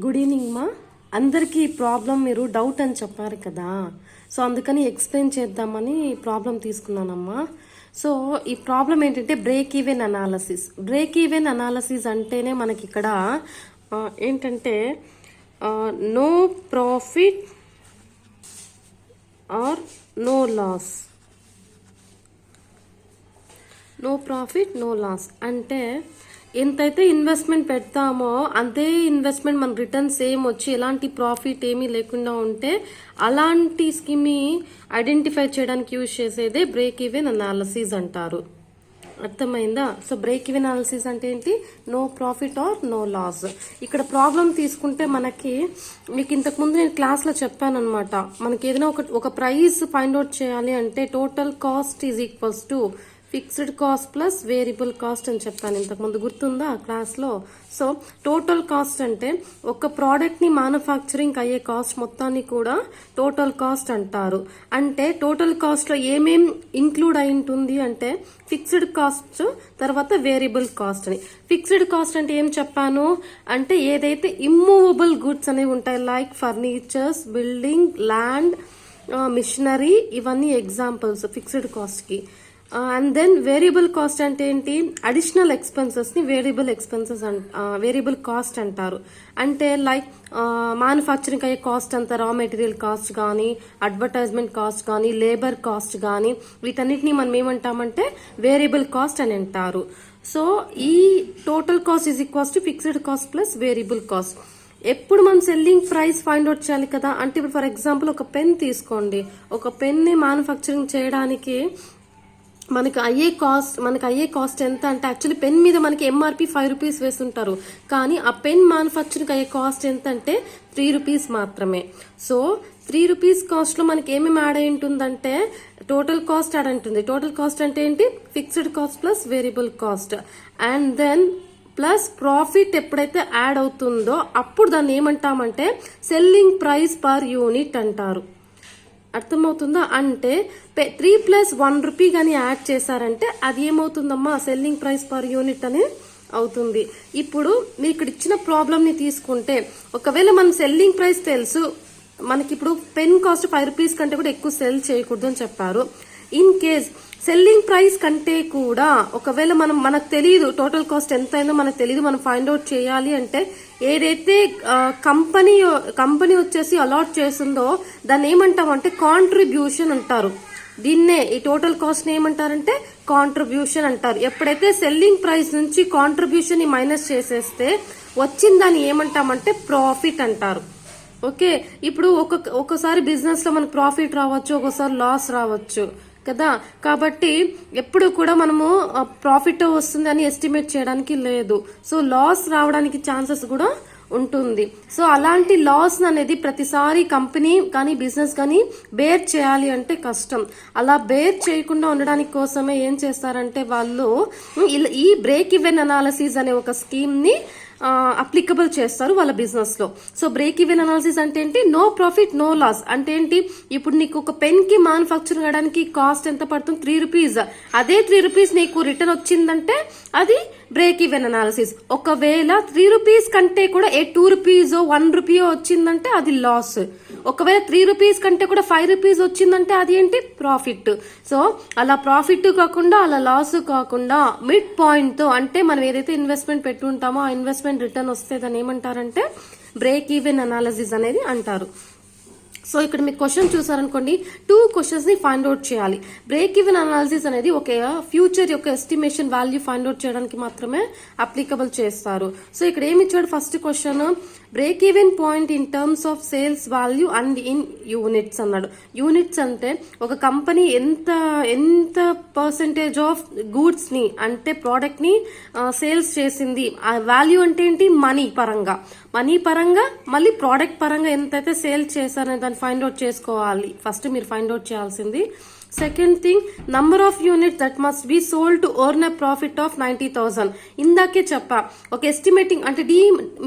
Good evening మా అందరికీ ఈ ప్రాబ్లం మీరు డౌట్ అని చెప్పారు కదా, సో అందుకని ఎక్స్ప్లెయిన్ చేద్దామని ప్రాబ్లం తీసుకున్నానమ్మా. సో ఈ ప్రాబ్లం ఏంటంటే break even analysis. Break even analysis అంటేనే మనకి ఇక్కడ ఏంటంటే no profit or no loss. No profit no loss అంటే ఎంతైతే ఇన్వెస్ట్మెంట్ పెడతామో అంతే ఇన్వెస్ట్మెంట్ మన రిటర్న్ సేమ్ వచ్చి ఎలాంటి ప్రాఫిట్ ఏమీ లేకుండా ఉంటే అలాంటి స్కీమ్ని ఐడెంటిఫై చేయడానికి యూజ్ చేసేదే బ్రేక్ ఈవెన్ అనాలిసిస్ అంటారు. అర్థమైందా? సో బ్రేక్ ఈవెన్ అనాలిసిస్ అంటే ఏంటి? No profit or no loss. ఇక్కడ ప్రాబ్లం తీసుకుంటే మనకి మీకు ఇంతకుముందు నేను క్లాస్లో చెప్పాను అనమాట. మనకి ఏదైనా ఒక ప్రైస్ ఫైండ్ అవుట్ చేయాలి అంటే total cost is equals to fixed cost plus variable cost అని చెప్పాను ఇంతకుముందు, గుర్తుందా క్లాస్లో? సో టోటల్ కాస్ట్ అంటే ఒక ప్రోడక్ట్ని మ్యానుఫ్యాక్చరింగ్ అయ్యే కాస్ట్ మొత్తాన్ని కూడా టోటల్ కాస్ట్ అంటారు. అంటే టోటల్ కాస్ట్లో ఏమేం ఇంక్లూడ్ అయి ఉంటుంది అంటే ఫిక్స్డ్ కాస్ట్ తర్వాత వేరియబుల్ కాస్ట్ అని. ఫిక్స్డ్ కాస్ట్ అంటే ఏం చెప్పాను అంటే ఏదైతే ఇమ్మూవబుల్ గుడ్స్ అనేవి ఉంటాయి, like furnitures, building, land, machinery, ఇవన్నీ ఎగ్జాంపుల్స్ ఫిక్స్డ్ కాస్ట్కి. అండ్ దెన్ వేరియబుల్ కాస్ట్ అంటే ఏంటి? అడిషనల్ ఎక్స్పెన్సెస్ ని వేరియబుల్ కాస్ట్ అంటారు. అంటే లైక్ మ్యానుఫ్యాక్చరింగ్ అయ్యే కాస్ట్ అంతా, రా మెటీరియల్ కాస్ట్ కానీ, అడ్వర్టైజ్మెంట్ కాస్ట్ కానీ, లేబర్ కాస్ట్ కానీ, వీటన్నిటిని మనం ఏమంటామంటే వేరియబుల్ కాస్ట్ అని అంటారు. సో ఈ total cost is equals to fixed cost plus variable cost. ఎప్పుడు మనం సెల్లింగ్ ప్రైస్ ఫైండ్ అవుట్ చేయాలి కదా. అంటే ఇప్పుడు ఫర్ ఎగ్జాంపుల్ ఒక పెన్ తీసుకోండి. ఒక పెన్ని మ్యానుఫ్యాక్చరింగ్ చేయడానికి మనకి అయ్యే కాస్ట్ ఎంత అంటే యాక్చువల్లీ పెన్ మీద మనకి ఎంఆర్పి 5 రూపీస్ వేస్తుంటారు, కానీ ఆ పెన్ మ్యానుఫ్యాక్చరింగ్ అయ్యే కాస్ట్ ఎంత అంటే 3 రూపీస్ మాత్రమే. సో 3 రూపీస్ కాస్ట్ లో మనకి ఏమేమి యాడ్ అయి ఉంటుందంటే టోటల్ కాస్ట్ యాడ్ ఉంటుంది. టోటల్ కాస్ట్ అంటే ఏంటి? Fixed cost plus variable cost. And then plus profit ఎప్పుడైతే యాడ్ అవుతుందో అప్పుడు దాన్ని ఏమంటామంటే సెల్లింగ్ ప్రైస్ పర్ యూనిట్ అంటారు. అర్థమవుతుందా? అంటే 3 + 1 రూపీ కానీ యాడ్ చేశారంటే అది ఏమవుతుందమ్మా? సెల్లింగ్ ప్రైస్ పర్ యూనిట్ అని అవుతుంది. ఇప్పుడు మీరు ఇక్కడ ఇచ్చిన ప్రాబ్లమ్ ని తీసుకుంటే ఒకవేళ మనం సెల్లింగ్ ప్రైస్ తెలుసు, మనకి ఇప్పుడు పెన్ కాస్ట్ 5 రూపీస్ కంటే కూడా ఎక్కువ సెల్ చేయకూడదు అని చెప్పారు. ఇన్ కేస్ సెల్లింగ్ ప్రైస్ కంటే కూడా ఒకవేళ మనకు తెలియదు టోటల్ కాస్ట్ ఎంత అయిందో మనకు తెలియదు, మనం ఫైండ్ అవుట్ చేయాలి అంటే ఏదైతే కంపెనీ వచ్చేసి అలాట్ చేసిందో దాన్ని ఏమంటామంటే కాంట్రిబ్యూషన్ అంటారు. దీన్నే ఈ టోటల్ కాస్ట్ ని ఏమంటారంటే కాంట్రిబ్యూషన్ అంటారు. ఎప్పుడైతే సెల్లింగ్ ప్రైస్ నుంచి కాంట్రిబ్యూషన్ ని మైనస్ చేసేస్తే వచ్చిన దాన్ని ఏమంటామంటే ప్రాఫిట్ అంటారు. ఓకే, ఇప్పుడు ఒక్కొక్కసారి బిజినెస్ లో మనకు ప్రాఫిట్ రావచ్చు, ఒక్కోసారి లాస్ రావచ్చు కదా. కాబట్టి ఎప్పుడు కూడా మనము ప్రాఫిట్ వస్తుంది అని ఎస్టిమేట్ చేయడానికి లేదు. సో లాస్ రావడానికి ఛాన్సెస్ కూడా ఉంటుంది. సో అలాంటి లాస్ అనేది ప్రతిసారి కంపెనీ కానీ బిజినెస్ కానీ బేర్ చేయాలి అంటే కష్టం. అలా బేర్ చేయకుండా ఉండడానికి కోసమే ఏం చేస్తారంటే వాళ్ళు ఈ బ్రేక్ ఈవెన్ అనాలిసిస్ అనే ఒక స్కీమ్ ని అప్లికబుల్ చేస్తారు వాళ్ళ బిజినెస్ లో. సో బ్రేక్ ఈవెన్ అనాలిసిస్ అంటే ఏంటి? నో ప్రాఫిట్ నో లాస్ అంటే ఏంటి? ఇప్పుడు నీకు ఒక పెన్ కి మ్యానుఫ్యాక్చరింగ్ చేయడానికి కాస్ట్ ఎంత పడుతుంది? 3 రూపీస్. అదే 3 రూపీస్ నీకు రిటర్న్ వచ్చిందంటే అది బ్రేక్ ఈవెన్ అనాలిసిస్. ఒకవేళ 3 రూపీస్ కంటే కూడా 2 రూపీస్ 1 రూపీయో వచ్చిందంటే అది లాస్. ఒకవేళ 3 రూపీస్ కంటే కూడా 5 రూపీస్ వచ్చిందంటే అది ఏంటి? ప్రాఫిట్. సో అలా ప్రాఫిట్ కాకుండా అలా లాస్ కాకుండా మిడ్ పాయింట్ తో, అంటే మనం ఏదైతే ఇన్వెస్ట్మెంట్ పెట్టుంటామో ఆ ఇన్వెస్ట్మెంట్ రిటర్న్ వస్తే దాన్ని ఏమంటారంటే బ్రేక్ ఈవెన్ అనాలిసిస్ అనేది అంటారు. సో ఇక్కడ మీకు క్వశ్చన్ చూసారనుకోండి, 2 క్వశ్చన్స్ ని ఫైండ్ అవుట్ చేయాలి. బ్రేక్ ఈవెన్ అనాలిసిస్ అనేది ఒక ఫ్యూచర్ యొక్క ఎస్టిమేషన్ వాల్యూ ఫైండ్ అవుట్ చేయడానికి మాత్రమే అప్లికబుల్ చేస్తారు. సో ఇక్కడ ఏమి ఇచ్చాడు? First question break even point in terms of sales value and in units అన్నాడు. యూనిట్స్ అంటే ఒక కంపెనీ ఎంత పర్సెంటేజ్ ఆఫ్ గూడ్స్ ని అంటే ప్రోడక్ట్ ని సేల్స్ చేసింది. ఆ వాల్యూ అంటే ఏంటి? మనీ పరంగా మళ్ళీ ప్రోడక్ట్ పరంగా ఎంతైతే సేల్ చేశారనే దాన్ని ఫైండ్ అవుట్ చేసుకోవాలి. ఫస్ట్ మీరు ఫైండ్ అవుట్ చేయాల్సింది. Second thing number of unit that must be sold to earn a profit of 90,000. ఇందాకే చెప్పా ఒక ఎస్టిమేటింగ్ అంటే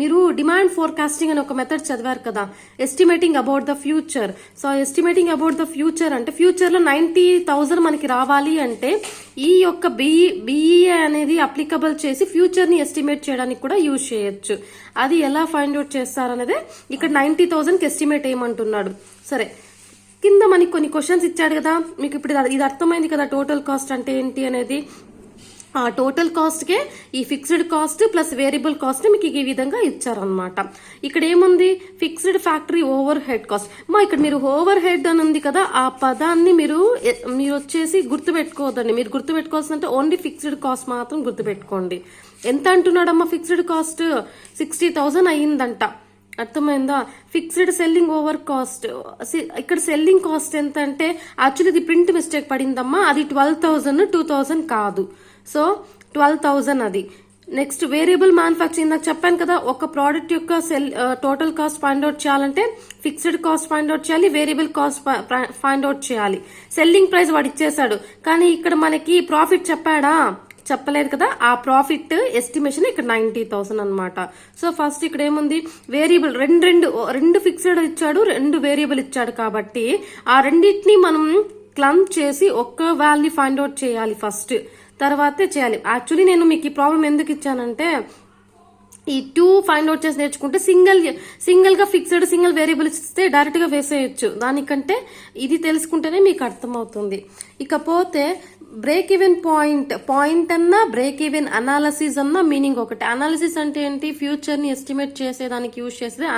మీరు డిమాండ్ ఫోర్కాస్టింగ్ అని ఒక మెథడ్ చదివారు కదా, estimating about the future. So estimating about the future అంటే ఫ్యూచర్ లో 90,000 మనకి రావాలి అంటే ఈ యొక్క బిఈఏ అనేది అప్లికబుల్ చేసి ఫ్యూచర్ ని ఎస్టిమేట్ చేయడానికి కూడా యూజ్ చేయొచ్చు. అది ఎలా ఫైండ్ అవుట్ చేస్తారనేదే ఇక్కడ 90,000 ఎస్టిమేట్ ఏమంటున్నాడు. సరే, కింద మనకి కొన్ని క్వశ్చన్స్ ఇచ్చాడు కదా, మీకు ఇప్పుడు ఇది అర్థమైంది కదా టోటల్ కాస్ట్ అంటే ఏంటి అనేది. ఆ టోటల్ కాస్ట్ కే ఈ fixed cost plus variable cost మీకు ఈ విధంగా ఇచ్చారనమాట. ఇక్కడ ఏముంది, fixed factory over head cost. ఇక్కడ మీరు ఓవర్ హెడ్ అని ఉంది కదా, ఆ పదాన్ని మీరు వచ్చేసి గుర్తుపెట్టుకోవద్దండి. మీరు గుర్తుపెట్టుకోవాల్సిందంటే ఓన్లీ ఫిక్స్డ్ కాస్ట్ మాత్రం గుర్తుపెట్టుకోండి. ఎంత అంటున్నాడమ్మా, ఫిక్స్డ్ కాస్ట్ 60,000 అయ్యిందంట. అర్థమైందా? ఫిక్స్డ్ సెల్లింగ్ ఓవర్ కాస్ట్, ఇక్కడ సెల్లింగ్ కాస్ట్ ఎంత అంటే యాక్చువల్లీ ఇది ప్రింట్ మిస్టేక్ పడిందమ్మా, అది 12,000 2,000 కాదు. సో 12,000 అది. నెక్స్ట్ వేరియబుల్ మ్యానుఫ్యాక్చరింగ్, నాకు చెప్పాను కదా ఒక ప్రోడక్ట్ యొక్క టోటల్ కాస్ట్ ఫైండ్ అవుట్ చేయాలంటే ఫిక్స్డ్ కాస్ట్ ఫైండ్ అవుట్ చేయాలి, వేరియబుల్ కాస్ట్ ఫైండ్ అవుట్ చేయాలి. సెల్లింగ్ ప్రైస్ వాడు ఇచ్చేసాడు, కానీ ఇక్కడ మనకి ప్రాఫిట్ చెప్పాడా, చెప్పలేదు కదా. ఆ ప్రాఫిట్ ఎస్టిమేషన్ ఇక్కడ 90,000 అనమాట. సో ఫస్ట్ ఇక్కడ ఏముంది, వేరియబుల్ రెండు ఫిక్స్డ్ ఇచ్చాడు, 2 వేరియబుల్ ఇచ్చాడు కాబట్టి ఆ రెండింటిని మనం క్లంప్ చేసి ఒక్క వాల్యూ ఫైండ్ అవుట్ చేయాలి ఫస్ట్, తర్వాతే చేయాలి. యాక్చువల్లీ నేను మీకు ఈ ప్రాబ్లం ఎందుకు ఇచ్చానంటే ఈ 2 ఫైండ్ అవుట్ చేసి నేర్చుకుంటే సింగిల్ గా ఫిక్స్డ్ సింగిల్ వేరియబుల్ ఇస్తే డైరెక్ట్ గా వేసేయచ్చు. దానికంటే ఇది తెలుసుకుంటేనే మీకు అర్థమవుతుంది. ఇకపోతే బ్రేక్ ఈవెన్ పాయింట్ అన్నా బ్రేక్ ఈవెన్ అనాలిసిస్ అన్నా మీనింగ్ ఒకటి. అనాలిసిస్ అంటే ఏంటి, ఫ్యూచర్ ని ఎస్టిమేట్ చేసేదానికి యూజ్ చేసేది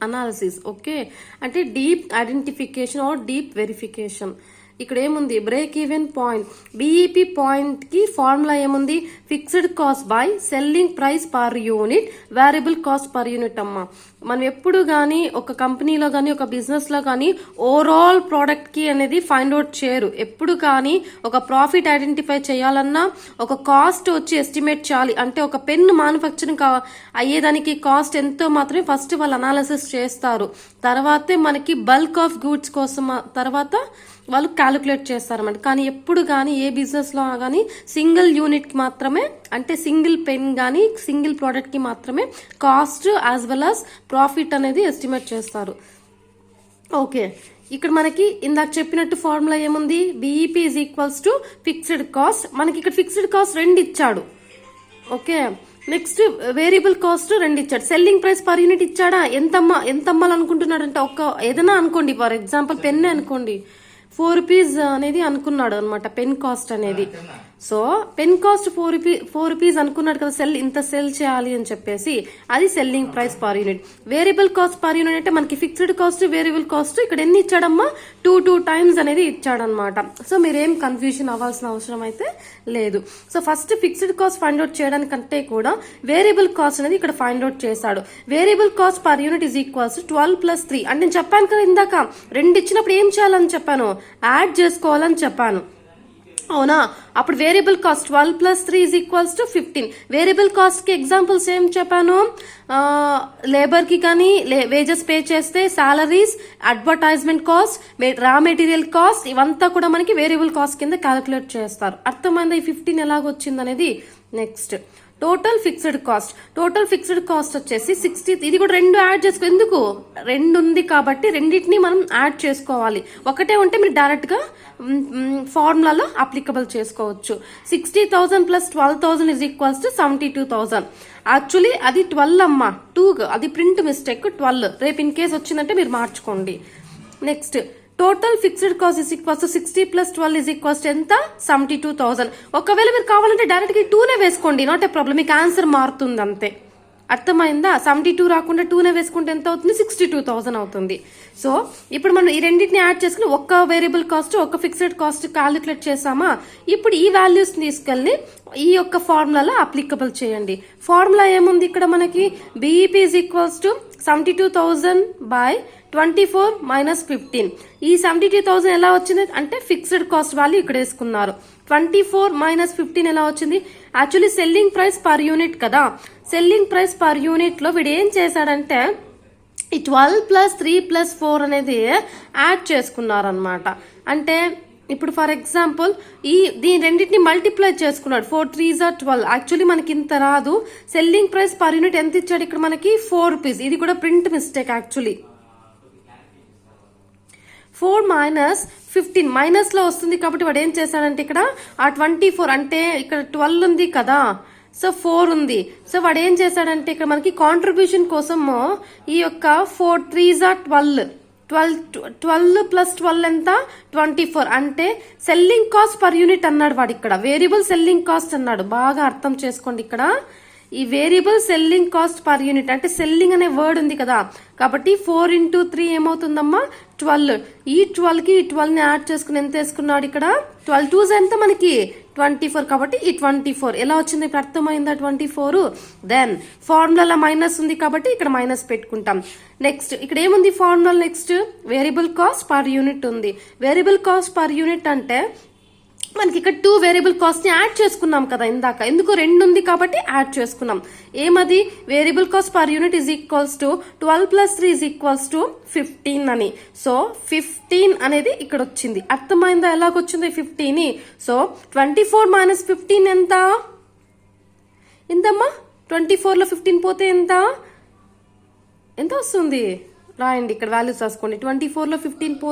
అనాలిసిస్. ఓకే, అంటే deep identification or deep verification. ఇక్కడ ఏముంది, break even point, BEP point కి ఫార్ములా ఏముంది, fixed cost by selling price per unit variable cost per unit అమ్మా. మనం ఎప్పుడు గానీ ఒక కంపెనీలో గానీ ఒక బిజినెస్ లో గానీ ఓవరాల్ ప్రోడక్ట్ కి అనేది ఫైండ్ అవుట్ చేయరు. ఎప్పుడు కానీ ఒక ప్రాఫిట్ ఐడెంటిఫై చేయాలన్నా ఒక కాస్ట్ వచ్చి ఎస్టిమేట్ చేయాలి అంటే ఒక పెన్ మ్యానుఫ్యాక్చరింగ్ అయ్యేదానికి కాస్ట్ ఎంతో మాత్రమే ఫస్ట్ వాళ్ళు అనాలిసిస్ చేస్తారు. తర్వాతే మనకి బల్క్ ఆఫ్ గూడ్స్ కోసం తర్వాత వాళ్ళు క్యాలిక్యులేట్ చేస్తారన్నమాట. కానీ ఎప్పుడు కానీ ఏ బిజినెస్ లో కానీ సింగిల్ యూనిట్ కి మాత్రమే అంటే సింగిల్ పెన్ గానీ సింగిల్ ప్రోడక్ట్ కి మాత్రమే cost as well as profit అనేది ఎస్టిమేట్ చేస్తారు. ఓకే, ఇక్కడ మనకి ఇందాక చెప్పినట్టు ఫార్ములా ఏముంది, BEP is equals to fixed cost. మనకి ఇక్కడ ఫిక్స్డ్ కాస్ట్ 2 ఇచ్చాడు. ఓకే, నెక్స్ట్ వేరియబుల్ కాస్ట్ 2 ఇచ్చాడు. సెల్లింగ్ ప్రైస్ పర్ యూనిట్ ఇచ్చాడా, ఎంత అమ్మాలనుకుంటున్నాడు అంటే ఏదైనా అనుకోండి, ఫర్ ఎగ్జాంపుల్ పెన్ అనుకోండి, 4 రూపీస్ అనేది అనుకున్నాడు అనమాట పెన్ కాస్ట్ అనేది. సో పెన్ కాస్ట్ 4 రూపీస్ అనుకున్నాడు కదా, ఇంత సెల్ చేయాలి అని చెప్పేసి అది selling price per unit. Variable cost per unit అంటే మనకి ఫిక్స్డ్ కాస్ట్ వేరియబుల్ కాస్ట్ ఇక్కడ ఎన్ని ఇచ్చాడమ్మా, 2 టైమ్స్ అనేది ఇచ్చాడనమాట. సో మీరేం కన్ఫ్యూజన్ అవ్వాల్సిన అవసరం అయితే లేదు. So first fixed cost find out చేయడానికంటే కూడా వేరియబుల్ కాస్ట్ అనేది ఇక్కడ ఫైండ్ అవుట్ చేశాడు. Variable cost per unit is equals 12 + 3 అంటే నేను చెప్పాను కదా ఇందాక 2 ఇచ్చినప్పుడు ఏం చేయాలని చెప్పాను, యాడ్ చేసుకోవాలని చెప్పాను, అవునా. అప్పుడు variable cost 12 + 3 is equals to 15. Variable cost కి ఎగ్జాంపుల్స్ ఏం చెప్పాను, లేబర్ కి కానీ వేజెస్ పే చేస్తే సాలరీస్, అడ్వర్టైజ్మెంట్ కాస్ట్, రా మెటీరియల్ కాస్ట్, ఇవంతా కూడా మనకి వేరియబుల్ కాస్ట్ కింద క్యాలిక్యులేట్ చేస్తారు. అర్థమైందా ఈ 15 ఎలాగొచ్చింది అనేది. నెక్స్ట్ టోటల్ ఫిక్స్డ్ కాస్ట్ వచ్చేసి 60. ఇది కూడా 2 యాడ్ చేసుకో, ఎందుకు 2 ఉంది కాబట్టి రెండింటిని మనం యాడ్ చేసుకోవాలి. ఒకటే ఉంటే మీరు డైరెక్ట్ గా ఫార్ములాలో అప్లికబుల్ చేసుకోవచ్చు. 60,000 + 12,000 ఈజ్ ఈక్వల్స్ టు 72,000. యాక్చువల్లీ అది 12 అమ్మా, 2 అది ప్రింట్ మిస్టేక్ 12. రేపు ఇన్ కేసు వచ్చిందంటే మీరు మార్చుకోండి. Next total fixed cost is equals to 60 + 12 is equals ఎంత, 72,000. ఒకవేళ మీరు కావాలంటే డైరెక్ట్ గా 2నే వేసుకోండి, నాట్ ఏ ప్రాబ్లం, మీకు ఆన్సర్ మారుతుంది అంతే. అర్థమైందా, 72 రాకుండా 2నే వేసుకుంటే ఎంత అవుతుంది, 62,000 అవుతుంది. సో ఇప్పుడు మనం ఈ రెండింటిని యాడ్ చేసుకుని ఒక్క వేరియబుల్ కాస్ట్ ఒక ఫిక్స్డ్ కాస్ట్ క్యాలిక్యులేట్ చేసామా. ఇప్పుడు ఈ వాల్యూస్ తీసుకెళ్ళి ఈ యొక్క ఫార్ములాలో అప్లికబుల్ చేయండి. ఫార్ములా ఏముంది ఇక్కడ మనకి, BEP is equals to 72,000 by 24 - 15. ఈ 72,000 ఎలా వచ్చింది అంటే ఫిక్స్డ్ కాస్ట్ వాల్యూ ఇక్కడ వేసుకున్నారు. 24 - 15 ఎలా వచ్చింది, actually selling price per unit కదా. సెల్లింగ్ ప్రైస్ పర్ యూనిట్ లో వీడు ఏం చేశాడంటే ఈ 12 + 3 + 4 అనేది యాడ్ చేసుకున్నారనమాట. అంటే ఇప్పుడు ఫర్ ఎగ్జాంపుల్ దీని రెండింటిని మల్టిప్లై చేసుకున్నాడు, 4 3s are 12. యాక్చువల్లీ మనకి ఇంత రాదు. సెల్లింగ్ ప్రైస్ పర్ యూనిట్ ఎంత ఇచ్చాడు ఇక్కడ మనకి? 4 రూపీస్. ఇది కూడా print mistake actually. 4 minus 15 minus లో వస్తుంది కాబట్టి వాడు ఏం చేశాడంటే ఇక్కడ ఆ 24 అంటే ఇక్కడ 12 ఉంది కదా, సో 4 ఉంది. సో వాడు ఏం చేశాడంటే ఇక్కడ మనకి కాంట్రిబ్యూషన్ కోసం ఈ యొక్క 4 3s are 12 ప్లస్ 12 ఎంత? 24. అంటే సెల్లింగ్ కాస్ట్ పర్ యూనిట్ అన్నాడు వాడు ఇక్కడ. వేరియబుల్ సెల్లింగ్ కాస్ట్ అన్నాడు. బాగా అర్థం చేసుకోండి ఇక్కడ. ఈ variable selling cost per unit అంటే సెల్లింగ్ అనే వర్డ్ ఉంది కదా, కాబట్టి 4 into 3 ఏమవుతుందమ్మా? 12. ఈ 12 కి ఈ 12 ని యాడ్ చేసుకుని ఎంత వేసుకున్నాడు ఇక్కడ? 12 2s ఎంత మనకి? 24. కాబట్టి ఈ 24 ఎలా వచ్చింది ఇప్పుడు అర్థమైందా? 24. దెన్ ఫార్ములా మైనస్ ఉంది కాబట్టి ఇక్కడ మైనస్ పెట్టుకుంటాం. నెక్స్ట్ ఇక్కడ ఏముంది formula? Next variable cost per unit ఉంది. వేరియబుల్ కాస్ట్ పర్ యూనిట్ అంటే మనకి ఇక్కడ 2 వేరియబుల్ కాస్ట్ ని యాడ్ చేసుకున్నాం కదా ఇందాక. ఎందుకు? 2 ఉంది కాబట్టి యాడ్ చేసుకున్నాం. ఏమది? Variable cost per unit is equals to 12 plus 3 is equals to 15 అని. సో 15 అనేది ఇక్కడ వచ్చింది. అర్థమైందా ఎలాగొచ్చింది 15? సో 24 మైనస్ 15 ఎంత? ఎంతమ్మా? 24 లో 15 పోతే ఎంత వస్తుంది? రాయండి ఇక్కడ వాల్యూస్ రాసుకోండి. 24 లో 15 పోతే